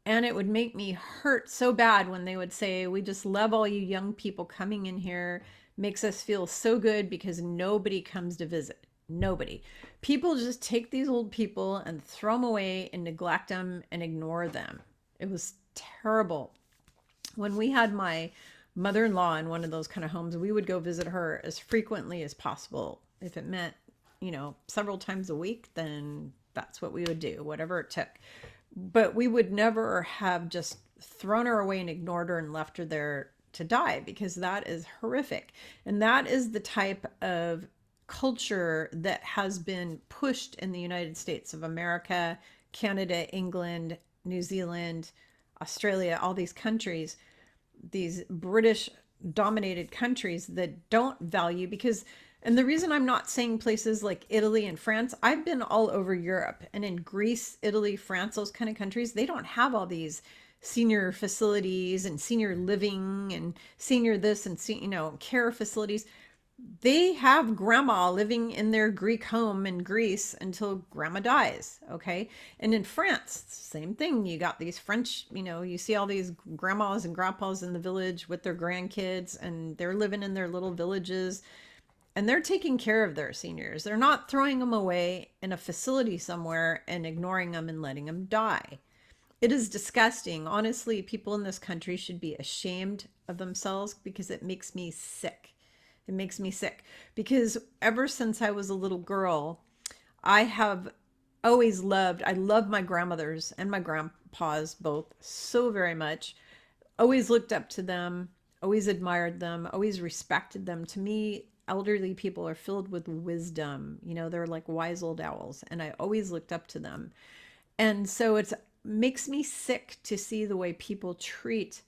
And it would make me hurt so bad when they would say, "We just love all you young people coming in here. Makes us feel so good because nobody comes to visit." Nobody. People just take these old people and throw them away and neglect them and ignore them. It was terrible. When we had my mother-in-law in one of those kind of homes, we would go visit her as frequently as possible. If it meant, several times a week, then that's what we would do, whatever it took. But we would never have just thrown her away and ignored her and left her there to die, because that is horrific. And that is the type of culture that has been pushed in the United States of America, Canada, England, New Zealand, Australia, all these countries, these British dominated countries that don't value, because, and the reason I'm not saying places like Italy and France, I've been all over Europe, and in Greece, Italy, France, those kind of countries, they don't have all these senior facilities and senior living and senior this and care facilities. They have grandma living in their Greek home in Greece until grandma dies. Okay. And in France, same thing. You got these French, you see all these grandmas and grandpas in the village with their grandkids, and they're living in their little villages, and they're taking care of their seniors. They're not throwing them away in a facility somewhere and ignoring them and letting them die. It is disgusting. Honestly, people in this country should be ashamed of themselves, because it makes me sick. It makes me sick because ever since I was a little girl, I have always I love my grandmothers and my grandpas both so very much. Always looked up to them, always admired them, always respected them. To me, elderly people are filled with wisdom. They're like wise old owls, and I always looked up to them. And so it makes me sick to see the way people treat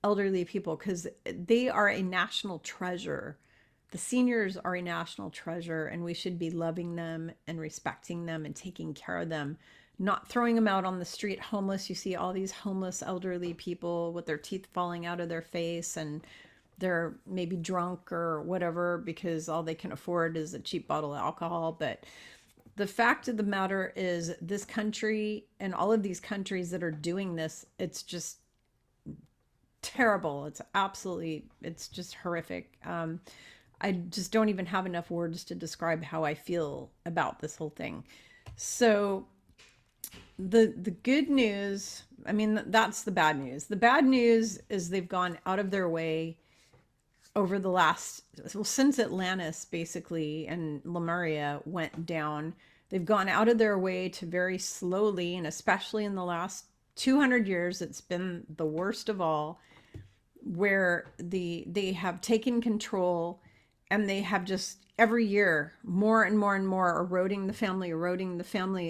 elderly people, because they are a national treasure. The seniors are a national treasure, and we should be loving them and respecting them and taking care of them, not throwing them out on the street homeless. You see all these homeless elderly people with their teeth falling out of their face, and they're maybe drunk or whatever because all they can afford is a cheap bottle of alcohol. But the fact of the matter is, this country and all of these countries that are doing this, it's just terrible. It's just horrific. I just don't even have enough words to describe how I feel about this whole thing. So the good news, I mean, that's the bad news. The bad news is they've gone out of their way over the since Atlantis basically and Lemuria went down. They've gone out of their way to very slowly, and especially in the last 200 years, it's been the worst of all, where they have taken control. And they have just every year more and more and more eroding the family.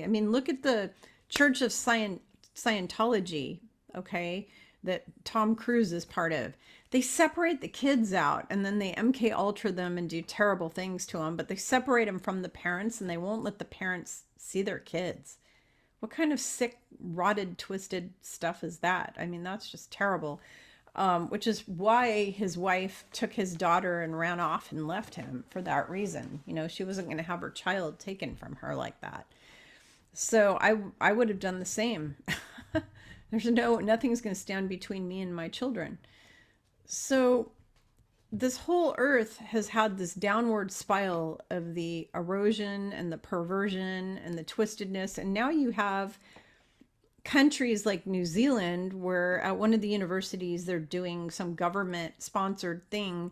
I mean, look at the Church of Scientology, okay, that Tom Cruise is part of. They separate the kids out, and then they MK Ultra them and do terrible things to them, but they separate them from the parents, and they won't let the parents see their kids. What kind of sick, rotted, twisted stuff is that? I mean, that's just terrible. Which is why his wife took his daughter and ran off and left him for that reason. She wasn't going to have her child taken from her like that. So I would have done the same. Nothing's going to stand between me and my children. So this whole earth has had this downward spiral of the erosion and the perversion and the twistedness. And now you have countries like New Zealand, where at one of the universities, they're doing some government sponsored thing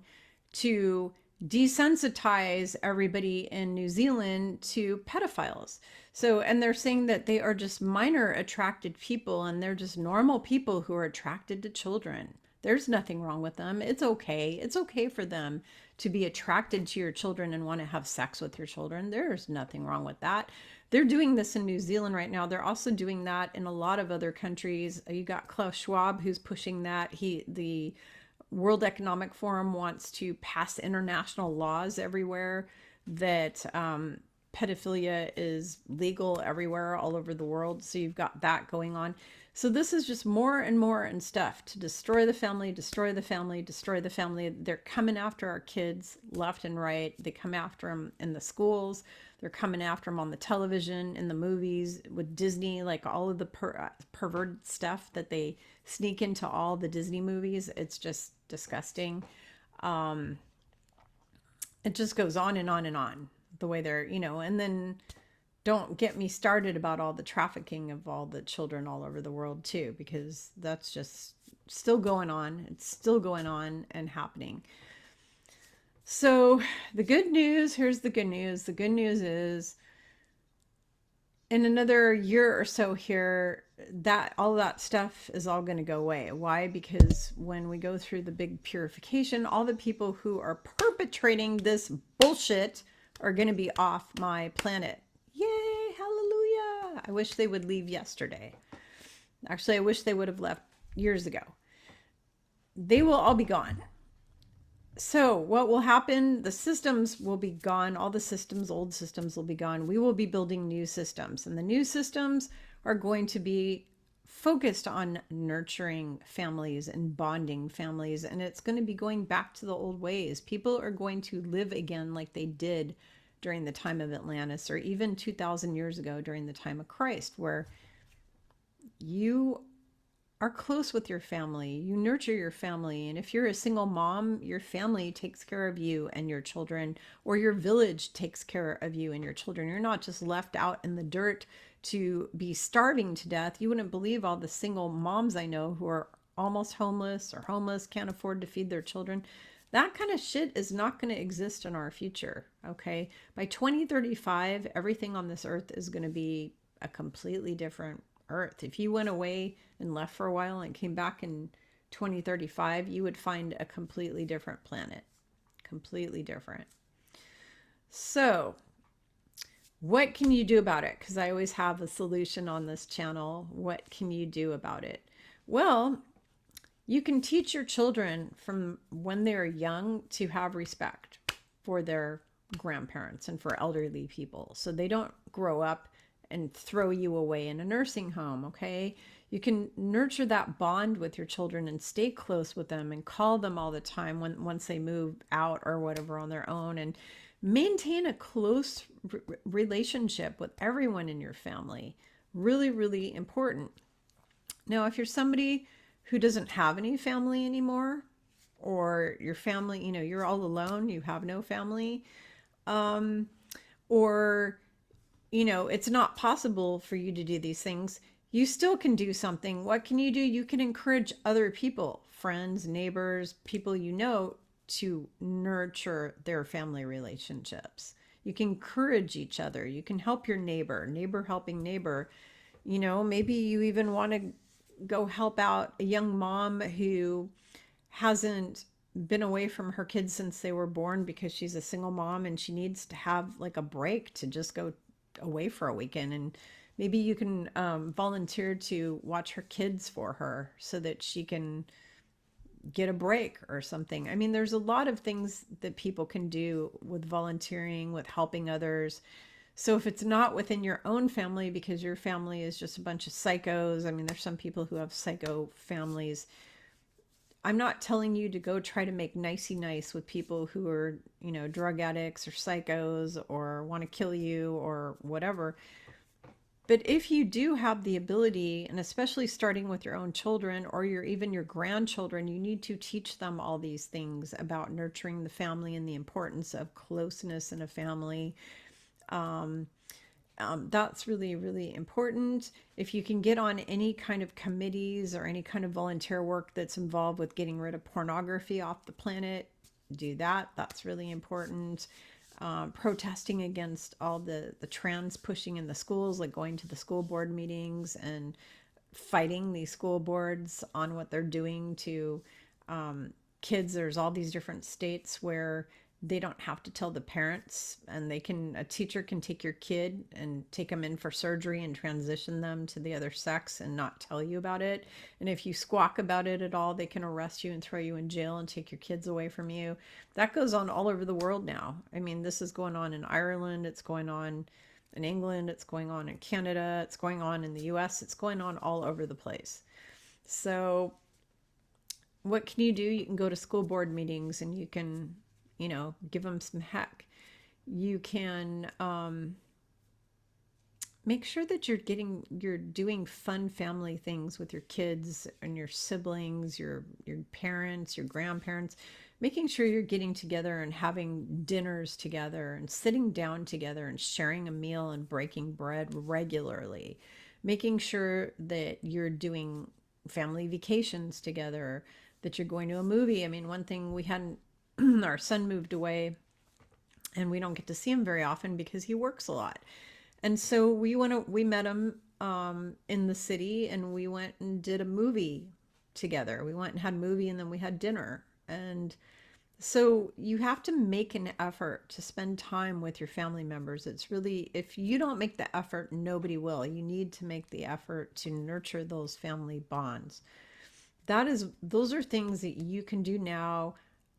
to desensitize everybody in New Zealand to pedophiles. So, and they're saying that they are just minor attracted people, and they're just normal people who are attracted to children. There's nothing wrong with them. It's okay. It's okay for them to be attracted to your children and want to have sex with your children. There's nothing wrong with that. They're doing this in New Zealand right now. They're also doing that in a lot of other countries. You got Klaus Schwab, who's pushing that. The World Economic Forum wants to pass international laws everywhere that pedophilia is legal everywhere, all over the world. So you've got that going on. So this is just more and more and stuff to destroy the family, destroy the family, destroy the family. They're coming after our kids left and right. They come after them in the schools. They're coming after them on the television, in the movies, with Disney, like all of the perverted stuff that they sneak into all the Disney movies. It's just disgusting. It just goes on and on and on, the way they're, and then don't get me started about all the trafficking of all the children all over the world too, because that's just still going on. It's still going on and happening. So the good news, here's the good news. The good news is, in another year or so here, that all that stuff is all going to go away. Why? Because when we go through the big purification, all the people who are perpetrating this bullshit are going to be off my planet. Yay, hallelujah. I wish they would leave yesterday. Actually, I wish they would have left years ago. They will all be gone. So what will happen? The systems will be gone. All the systems, old systems will be gone. We will be building new systems, and the new systems are going to be focused on nurturing families and bonding families. And it's going to be going back to the old ways. People are going to live again like they did during the time of Atlantis, or even 2,000 years ago during the time of Christ, where you are close with your family, you nurture your family. And if you're a single mom, your family takes care of you and your children, or your village takes care of you and your children. You're not just left out in the dirt to be starving to death. You wouldn't believe all the single moms I know who are almost homeless or homeless, can't afford to feed their children. That kind of shit is not going to exist in our future. Okay. By 2035, everything on this earth is going to be a completely different earth. If you went away and left for a while and came back in 2035, you would find a completely different planet. Completely different. So, what can you do about it? Because I always have a solution on this channel. What can you do about it? Well, you can teach your children from when they're young to have respect for their grandparents and for elderly people, so they don't grow up and throw you away in a nursing home. Okay. You can nurture that bond with your children and stay close with them and call them all the time once they move out or whatever on their own, and maintain a close relationship with everyone in your family. Really, really important. Now, if you're somebody who doesn't have any family anymore, or your family, you're all alone, you have no family, or it's not possible for you to do these things, you still can do something. What can you do? You can encourage other people, friends, neighbors, people to nurture their family relationships. You can encourage each other. You can help your neighbor helping neighbor. Maybe you even want to go help out a young mom who hasn't been away from her kids since they were born, because she's a single mom and she needs to have like a break to just go away for a weekend. And maybe you can volunteer to watch her kids for her so that she can get a break or something. I mean, there's a lot of things that people can do with volunteering, with helping others. So if it's not within your own family, because your family is just a bunch of psychos, I mean, there's some people who have psycho families. I'm not telling you to go try to make nicey nice with people who are, drug addicts or psychos or want to kill you or whatever. But if you do have the ability, and especially starting with your own children or even your grandchildren, you need to teach them all these things about nurturing the family and the importance of closeness in a family. That's really, really important. If you can get on any kind of committees or any kind of volunteer work that's involved with getting rid of pornography off the planet, do that. That's really important. Protesting against all the trans pushing in the schools, like going to the school board meetings and fighting these school boards on what they're doing to kids. There's all these different states where they don't have to tell the parents, and a teacher can take your kid and take them in for surgery and transition them to the other sex and not tell you about it. And if you squawk about it at all, they can arrest you and throw you in jail and take your kids away from you. That goes on all over the world now. I mean, this is going on in Ireland. It's going on in England. It's going on in Canada. It's going on in the US. It's going on all over the place. So what can you do? You can go to school board meetings and you can give them some heck. You can make sure that you're doing fun family things with your kids and your siblings, your parents, your grandparents, making sure you're getting together and having dinners together and sitting down together and sharing a meal and breaking bread regularly, making sure that you're doing family vacations together, that you're going to a movie. I mean, one thing we hadn't our son moved away and we don't get to see him very often because he works a lot. And so we met him in the city, and we went and did a movie together. We went and had a movie, and then we had dinner. And so you have to make an effort to spend time with your family members. It's really, if you don't make the effort, nobody will. You need to make the effort to nurture those family bonds. those are things that you can do now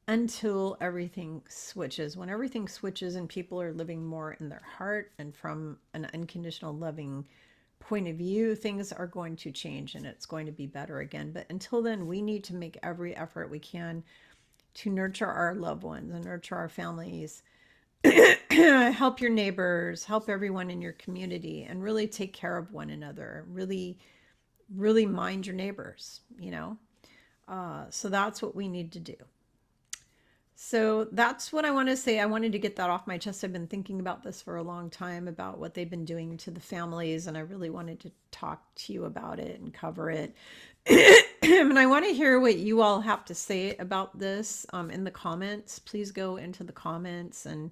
until everything switches. When everything switches and people are living more in their heart and from an unconditional loving point of view, things are going to change and it's going to be better again. But until then, we need to make every effort we can to nurture our loved ones and nurture our families. Help your neighbors, help everyone in your community, and really take care of one another. Really mind your neighbors, you know? So that's what we need to do. So that's what I want to say. I wanted to get that off my chest. I've been thinking about this for a long time, about what they've been doing to the families, and I really wanted to talk to you about it and cover it. And I want to hear what you all have to say about this in the comments. Please go into the comments and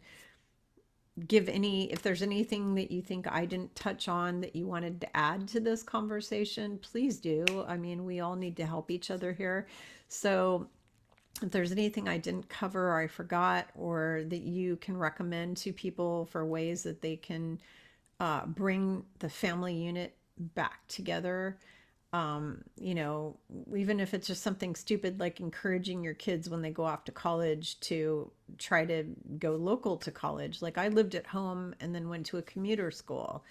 give if there's anything that you think I didn't touch on that you wanted to add to this conversation, please do. I mean, we all need to help each other here. So if there's anything I didn't cover or I forgot, or that you can recommend to people for ways that they can bring the family unit back together, you know, even if it's just something stupid like encouraging your kids when they go off to college to try to go local to college. Like I lived at home and then went to a commuter school.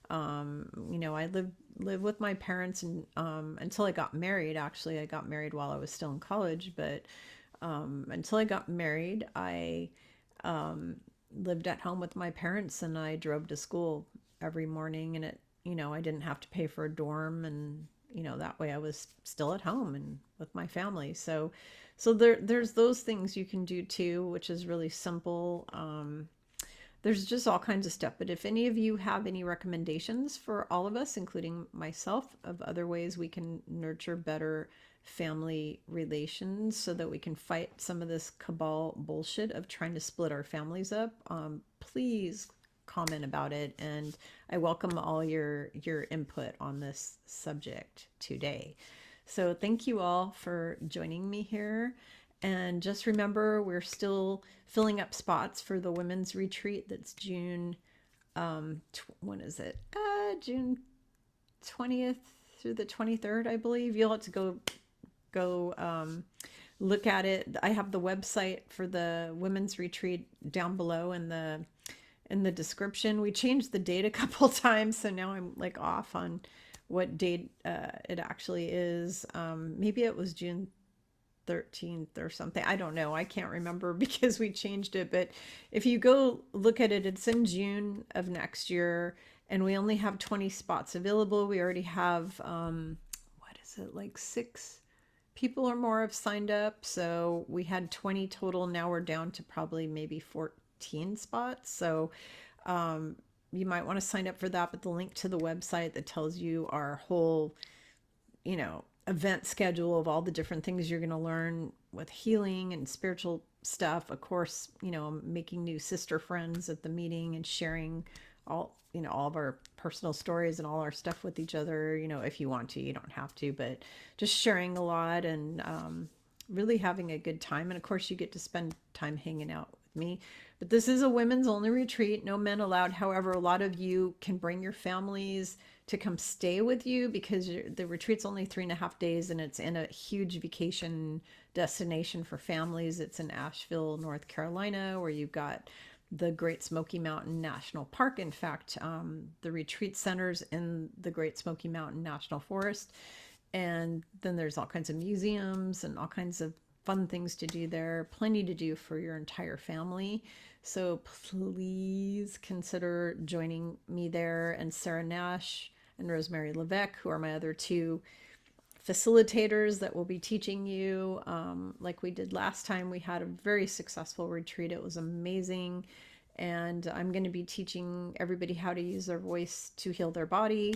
You know, I lived with my parents and until I got married. Actually, I got married while I was still in college, but until I got married, I lived at home with my parents and I drove to school every morning, and you know, I didn't have to pay for a dorm, and you know, that way I was still at home and with my family. So there's those things you can do too, which is really simple. There's just all kinds of stuff. But if any of you have any recommendations for all of us, including myself, of other ways we can nurture better family relations so that we can fight some of this cabal bullshit of trying to split our families up, please comment about it, and I welcome all your input on this subject today. So thank you all for joining me here, and just remember, we're still filling up spots for the women's retreat. That's June when is it? June 20th through the 23rd, I believe. You'll have to go look at it. I have the website for the women's retreat down below in the description. We changed the date a couple times, so now I'm like off on what date it actually is. Maybe it was June 13th or something. I don't know. I can't remember because we changed it. But if you go look at it, it's in June of next year, and we only have 20 spots available. We already have, what is it, like 6 people or more have signed up. So we had 20 total. Now we're down to probably maybe 14 spots. So you might want to sign up for that. But the link to the website that tells you our whole, you know, event schedule of all the different things you're going to learn with healing and spiritual stuff. Of course, you know, making new sister friends at the meeting and sharing all, you know, all of our personal stories and all our stuff with each other. You know, if you want to, you don't have to, but just sharing a lot and really having a good time. And of course, you get to spend time hanging out with me. But this is a women's only retreat, no men allowed. However, a lot of you can bring your families to come stay with you because the retreat's only 3.5 days, and it's in a huge vacation destination for families. It's in Asheville, North Carolina, where you've got the Great Smoky Mountain National Park. In fact, the retreat center's in the Great Smoky Mountain National Forest. And then there's all kinds of museums and all kinds of fun things to do there. Plenty to do for your entire family. So please consider joining me there. And Sarah Nash and Rosemary Levesque, who are my other 2 facilitators that will be teaching you. Like we did last time, we had a very successful retreat. It was amazing. And I'm going to be teaching everybody how to use their voice to heal their body.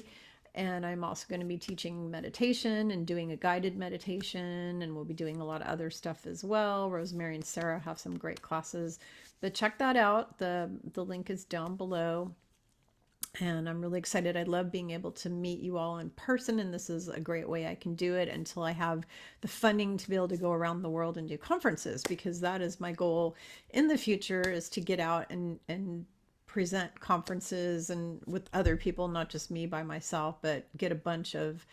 And I'm also going to be teaching meditation and doing a guided meditation. And we'll be doing a lot of other stuff as well. Rosemary and Sarah have some great classes. But check that out. The link is down below. And I'm really excited. I love being able to meet you all in person, and this is a great way I can do it until I have the funding to be able to go around the world and do conferences, because that is my goal in the future, is to get out and present conferences and with other people, not just me by myself, but get a bunch of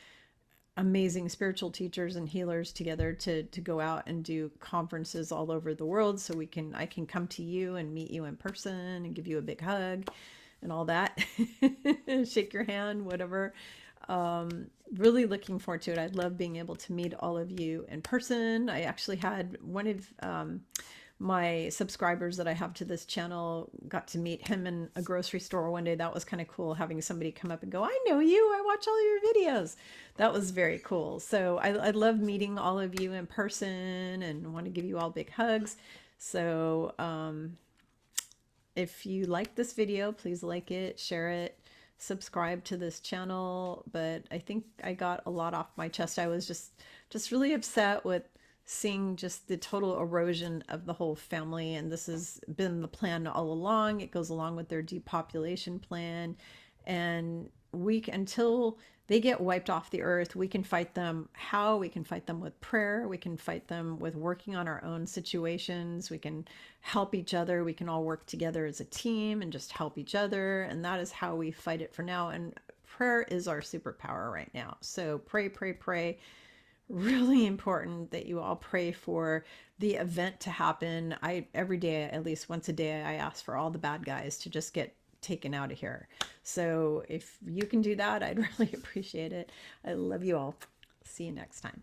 amazing spiritual teachers and healers together to go out and do conferences all over the world, so I can come to you and meet you in person and give you a big hug and all that. Shake your hand, whatever. Really looking forward to it. I love being able to meet all of you in person. I actually had one of my subscribers that I have to this channel, got to meet him in a grocery store one day. That was kind of cool, having somebody come up and go, I know you, I watch all your videos. That was very cool. So I love meeting all of you in person and want to give you all big hugs. So if you like this video, please like it, share it, subscribe to this channel. But I think I got a lot off my chest. I was just really upset with seeing just the total erosion of the whole family, and this has been the plan all along. It goes along with their depopulation plan, and until they get wiped off the earth, we can fight them. How? We can fight them with prayer, we can fight them with working on our own situations, we can help each other, we can all work together as a team and just help each other, and that is how we fight it for now. And prayer is our superpower right now. So pray, pray, pray. Really important that you all pray for the event to happen. Every day, at least once a day, I ask for all the bad guys to just get taken out of here. So if you can do that, I'd really appreciate it. I love you all. See you next time.